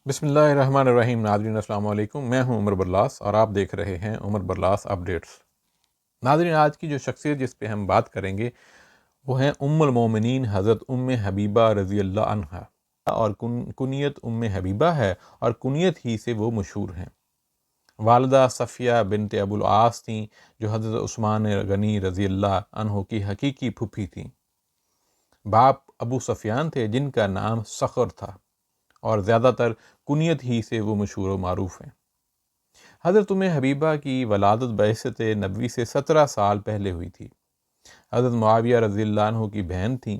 بسم اللہ الرحمن الرحیم۔ ناظرین السلام علیکم، میں ہوں عمر برلاس اور آپ دیکھ رہے ہیں عمر برلاس اپڈیٹس۔ ناظرین، آج کی جو شخصیت جس پہ ہم بات کریں گے وہ ہیں ام المومنین حضرت ام حبیبہ رضی اللہ عنہا، اور کنیت ام حبیبہ ہے اور کنیت ہی سے وہ مشہور ہیں۔ والدہ صفیہ بنت ابو العاص تھیں جو حضرت عثمان غنی رضی اللہ عنہ کی حقیقی پھوپھی تھیں۔ باپ ابو سفیان تھے جن کا نام صخر تھا، اور زیادہ تر کنیت ہی سے وہ مشہور و معروف ہیں۔ حضرت ام حبیبہ کی ولادت بعثت نبوی سے 17 سال پہلے ہوئی تھی۔ حضرت معاویہ رضی اللہ عنہ کی بہن تھیں۔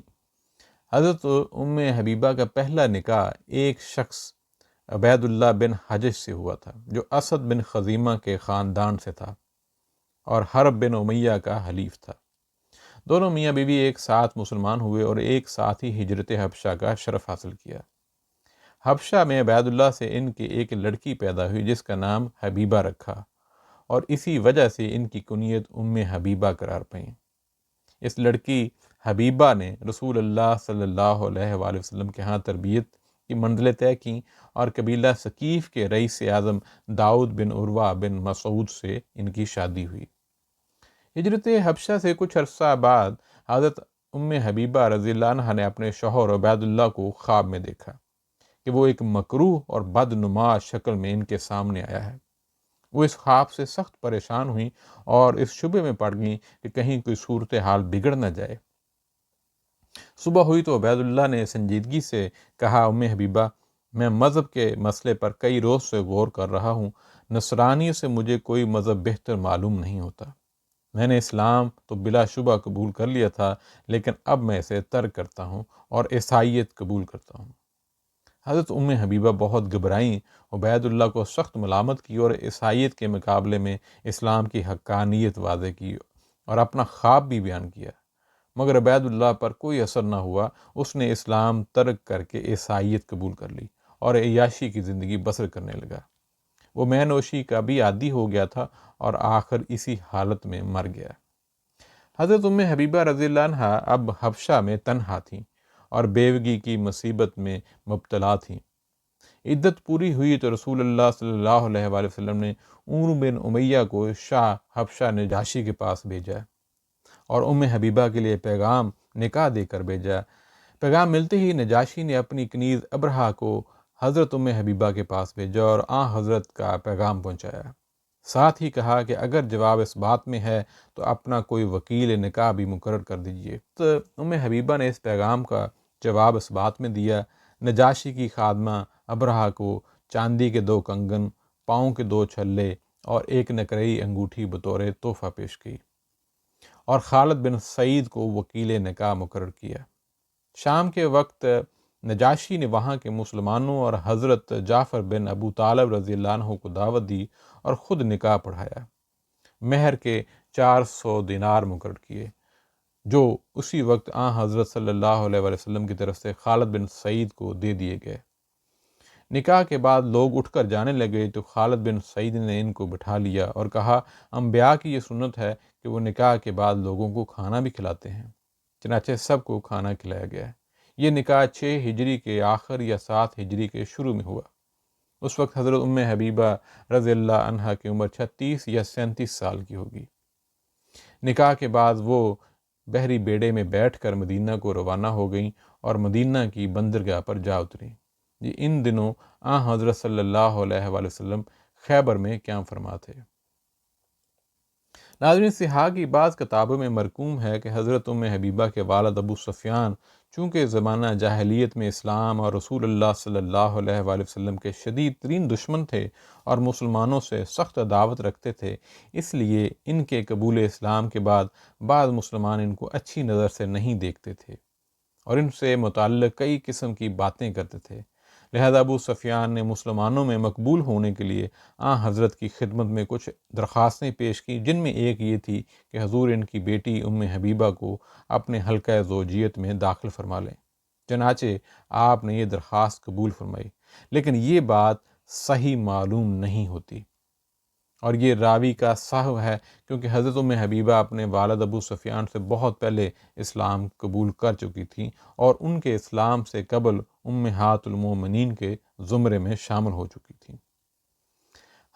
حضرت ام حبیبہ کا پہلا نکاح ایک شخص عبید اللہ بن حجش سے ہوا تھا جو اسد بن خزیمہ کے خاندان سے تھا اور حرب بن امیہ کا حلیف تھا۔ دونوں میاں بیوی ایک ساتھ مسلمان ہوئے اور ایک ساتھ ہی ہجرت حبشہ کا شرف حاصل کیا۔ حبشہ میں عبید اللہ سے ان کی ایک لڑکی پیدا ہوئی جس کا نام حبیبہ رکھا، اور اسی وجہ سے ان کی کنیت ام حبیبہ قرار پائیں۔ اس لڑکی حبیبہ نے رسول اللہ صلی اللہ علیہ وآلہ وسلم کے ہاں تربیت کی منزلیں طے کیں، اور قبیلہ ثقیف کے رئیس اعظم داؤد بن عروہ بن مسعود سے ان کی شادی ہوئی۔ ہجرت حبشہ سے کچھ عرصہ بعد حضرت ام حبیبہ رضی اللہ عنہ نے اپنے شوہر عبید اللہ کو خواب میں دیکھا کہ وہ ایک مکروہ اور بدنما شکل میں ان کے سامنے آیا ہے۔ وہ اس خواب سے سخت پریشان ہوئیں اور اس شبے میں پڑ گئیں کہ کہیں کوئی صورتحال بگڑ نہ جائے۔ صبح ہوئی تو عبید اللہ نے سنجیدگی سے کہا، ام حبیبہ، میں مذہب کے مسئلے پر کئی روز سے غور کر رہا ہوں۔ نصرانیت سے مجھے کوئی مذہب بہتر معلوم نہیں ہوتا۔ میں نے اسلام تو بلا شبہ قبول کر لیا تھا، لیکن اب میں اسے ترک کرتا ہوں اور عیسائیت قبول کرتا ہوں۔ حضرت ام حبیبہ بہت گھبرائیں، عبید اللہ کو سخت ملامت کی اور عیسائیت کے مقابلے میں اسلام کی حقانیت واضح کی اور اپنا خواب بھی بیان کیا، مگر عبید اللہ پر کوئی اثر نہ ہوا۔ اس نے اسلام ترک کر کے عیسائیت قبول کر لی اور عیاشی کی زندگی بسر کرنے لگا۔ وہ مے نوشی کا بھی عادی ہو گیا تھا اور آخر اسی حالت میں مر گیا۔ حضرت ام حبیبہ رضی اللہ عنہ اب حبشہ میں تنہا تھیں اور بیوگی کی مصیبت میں مبتلا تھیں۔ عدت پوری ہوئی تو رسول اللہ صلی اللہ علیہ وآلہ وسلم نے عمرو بن امیہ کو شاہ حبشہ نجاشی کے پاس بھیجا اور ام حبیبہ کے لیے پیغام نکاح دے کر بھیجا۔ پیغام ملتے ہی نجاشی نے اپنی کنیز ابرہہ کو حضرت ام حبیبہ کے پاس بھیجا اور حضرت کا پیغام پہنچایا۔ ساتھ ہی کہا کہ اگر جواب اس بات میں ہے تو اپنا کوئی وکیل نکاح بھی مقرر کر دیجیے۔ تو ام حبیبہ نے اس پیغام کا جواب اس بات میں دیا۔ نجاشی کی خادمہ ابرہہ کو چاندی کے 2 کنگن، پاؤں کے 2 چھلے اور ایک نقرئی انگوٹھی بطور تحفہ پیش کی، اور خالد بن سعید کو وکیل نکاح مقرر کیا۔ شام کے وقت نجاشی نے وہاں کے مسلمانوں اور حضرت جعفر بن ابو طالب رضی اللہ عنہ کو دعوت دی اور خود نکاح پڑھایا۔ مہر کے 400 دینار مقرر کیے جو اسی وقت حضرت صلی اللہ علیہ وآلہ وسلم کی طرف سے خالد بن سعید کو دے دیے گئے۔ نکاح کے بعد لوگ اٹھ کر جانے لگے تو خالد بن سعید نے ان کو بٹھا لیا اور کہا، انبیاء کی یہ سنت ہے کہ وہ نکاح کے بعد لوگوں کو کھانا بھی کھلاتے ہیں۔ چنانچہ سب کو کھانا کھلایا گیا۔ یہ نکاح 6 ہجری کے آخر یا 7 ہجری کے شروع میں ہوا۔ اس وقت حضرت ام حبیبہ رضی اللہ عنہا کی عمر 36 یا 37 سال کی ہوگی۔ نکاح کے بعد وہ بحری بیڑے میں بیٹھ کر مدینہ کو روانہ ہو گئیں اور مدینہ کی بندرگاہ پر جا اتریں۔ ان دنوں حضرت صلی اللہ علیہ وآلہ وسلم خیبر میں قیام فرما تھے۔ ناظرین، سیاح کی بعض کتابوں میں مرقوم ہے کہ حضرت ام حبیبہ کے والد ابو سفیان چونکہ زمانہ جاہلیت میں اسلام اور رسول اللہ صلی اللہ علیہ وآلہ وسلم کے شدید ترین دشمن تھے اور مسلمانوں سے سخت عداوت رکھتے تھے، اس لیے ان کے قبول اسلام کے بعد بعض مسلمان ان کو اچھی نظر سے نہیں دیکھتے تھے اور ان سے متعلق کئی قسم کی باتیں کرتے تھے۔ لہذا ابو سفیان نے مسلمانوں میں مقبول ہونے کے لیے حضرت کی خدمت میں کچھ درخواستیں پیش کی، جن میں ایک یہ تھی کہ حضور ان کی بیٹی ام حبیبہ کو اپنے حلقہ زوجیت میں داخل فرما لیں۔ چنانچہ آپ نے یہ درخواست قبول فرمائی، لیکن یہ بات صحیح معلوم نہیں ہوتی اور یہ راوی کا سہو ہے کیونکہ حضرت ام حبیبہ اپنے والد ابو سفیان سے بہت پہلے اسلام قبول کر چکی تھیں اور ان کے اسلام سے قبل امہات المومنین کے زمرے میں شامل ہو چکی تھیں۔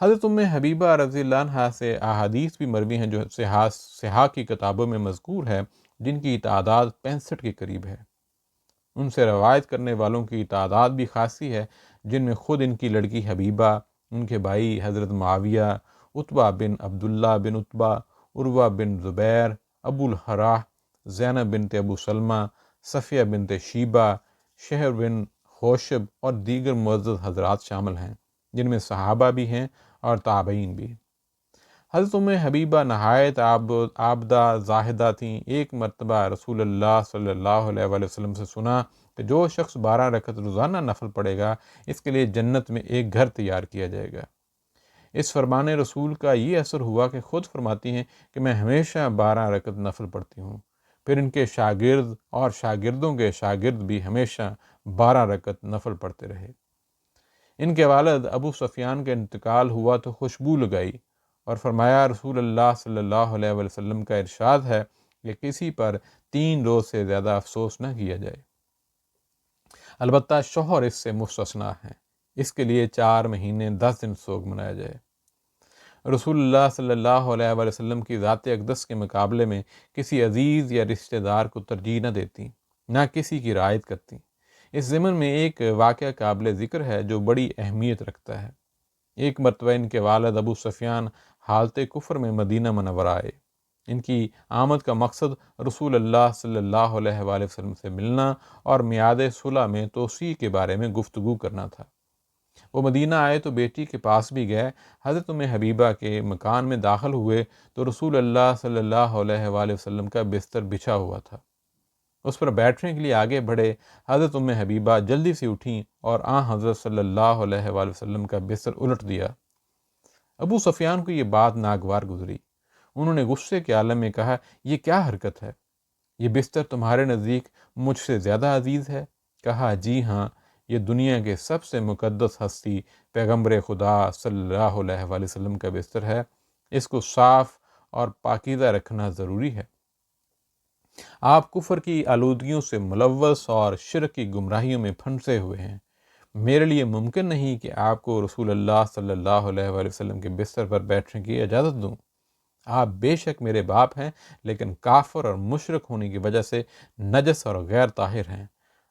حضرت ام حبیبہ رضی اللہ عنہا سے احادیث بھی مروی ہیں جو صحاح کی کتابوں میں مذکور ہے، جن کی تعداد 65 کے قریب ہے۔ ان سے روایت کرنے والوں کی تعداد بھی خاصی ہے، جن میں خود ان کی لڑکی حبیبہ، ان کے بھائی حضرت معاویہ، عتبہ بن عبداللہ بن عتبہ، عروہ بن زبیر، ابو الحراح، زینب بنت ابو سلمہ، صفیہ بنت شیبہ، شہر بن خوشب اور دیگر معزز حضرات شامل ہیں، جن میں صحابہ بھی ہیں اور تابعین بھی۔ حضرت ام حبیبہ نہایت عابدہ زاہدہ تھیں۔ ایک مرتبہ رسول اللہ صلی اللہ علیہ وآلہ وسلم سے سنا کہ جو شخص 12 رکعت روزانہ نفل پڑھے گا اس کے لیے جنت میں ایک گھر تیار کیا جائے گا۔ اس فرمان رسول کا یہ اثر ہوا کہ خود فرماتی ہیں کہ میں ہمیشہ 12 رکعت نفل پڑھتی ہوں، پھر ان کے شاگرد اور شاگردوں کے شاگرد بھی ہمیشہ 12 رکعت نفل پڑھتے رہے۔ ان کے والد ابو سفیان کا انتقال ہوا تو خوشبو لگائی اور فرمایا رسول اللہ صلی اللہ علیہ وسلم کا ارشاد ہے کہ کسی پر 3 روز سے زیادہ افسوس نہ کیا جائے، البتہ شوہر اس سے مستثنیٰ ہیں، اس کے لیے 4 مہینے 10 دن سوگ منایا جائے۔ رسول اللہ صلی اللہ علیہ وآلہ وسلم کی ذات اقدس کے مقابلے میں کسی عزیز یا رشتہ دار کو ترجیح نہ دیتی، نہ کسی کی رعایت کرتی۔ اس ضمن میں ایک واقعہ قابل ذکر ہے جو بڑی اہمیت رکھتا ہے۔ ایک مرتبہ ان کے والد ابو سفیان حالت کفر میں مدینہ منورہ آئے۔ ان کی آمد کا مقصد رسول اللہ صلی اللہ علیہ وآلہ وسلم سے ملنا اور میعاد صلح میں توسیع کے بارے میں گفتگو کرنا تھا۔ وہ مدینہ آئے تو بیٹی کے پاس بھی گئے۔ حضرت ام حبیبہ کے مکان میں داخل ہوئے تو رسول اللہ صلی اللہ علیہ وآلہ وسلم کا بستر بچھا ہوا تھا۔ اس پر بیٹھنے کے لیے آگے بڑھے۔ حضرت ام حبیبہ جلدی سے اٹھیں اور حضرت صلی اللہ علیہ وآلہ وسلم کا بستر الٹ دیا۔ ابو سفیان کو یہ بات ناگوار گزری۔ انہوں نے غصے کے عالم میں کہا، یہ کیا حرکت ہے؟ یہ بستر تمہارے نزدیک مجھ سے زیادہ عزیز ہے؟ کہا، جی ہاں، یہ دنیا کے سب سے مقدس ہستی پیغمبر خدا صلی اللہ علیہ وآلہ وسلم کا بستر ہے، اس کو صاف اور پاکیزہ رکھنا ضروری ہے۔ آپ کفر کی آلودگیوں سے ملوث اور شرک کی گمراہیوں میں پھنسے ہوئے ہیں۔ میرے لیے ممکن نہیں کہ آپ کو رسول اللہ صلی اللہ علیہ وآلہ وسلم کے بستر پر بیٹھنے کی اجازت دوں۔ آپ بے شک میرے باپ ہیں، لیکن کافر اور مشرک ہونے کی وجہ سے نجس اور غیر طاہر ہیں۔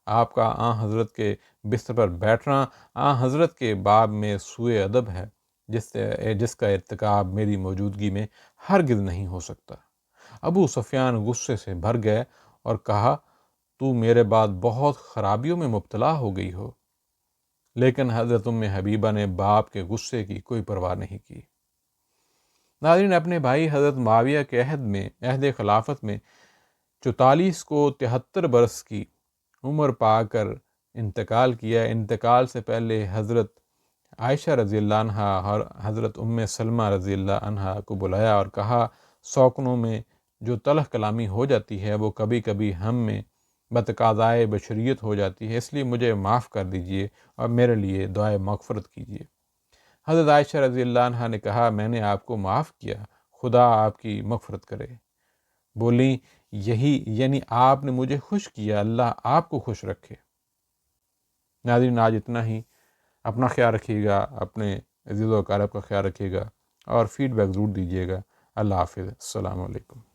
آپ کا حضرت کے بستر پر بیٹھنا حضرت کے باب میں سوء ادب ہے، جس کا ارتکاب میری موجودگی میں ہرگز نہیں ہو سکتا۔ ابو سفیان غصے سے بھر گئے اور کہا، تو میرے بعد بہت خرابیوں میں مبتلا ہو گئی ہو۔ لیکن حضرت ام حبیبہ نے باپ کے غصے کی کوئی پرواہ نہیں کی۔ ناظرین، اپنے بھائی حضرت معاویہ کے عہد خلافت میں 44 کو 73 برس کی عمر پا کر انتقال کیا۔ انتقال سے پہلے حضرت عائشہ رضی اللہ عنہ اور حضرت ام سلمہ رضی اللہ عنہ کو بلایا اور کہا، سوکنوں میں جو تلخ کلامی ہو جاتی ہے وہ کبھی کبھی ہم میں بتقاضائے بشریت ہو جاتی ہے، اس لیے مجھے معاف کر دیجئے اور میرے لیے دعائے مغفرت کیجئے۔ حضرت عائشہ رضی اللہ عنہ نے کہا، میں نے آپ کو معاف کیا، خدا آپ کی مغفرت کرے۔ بولیں، یہی یعنی آپ نے مجھے خوش کیا، اللہ آپ کو خوش رکھے۔ ناظرین، آج اتنا ہی۔ اپنا خیال رکھیے گا، اپنے عزیز و اقارب کا خیال رکھیے گا اور فیڈ بیک ضرور دیجیے گا۔ اللہ حافظ، السلام علیکم۔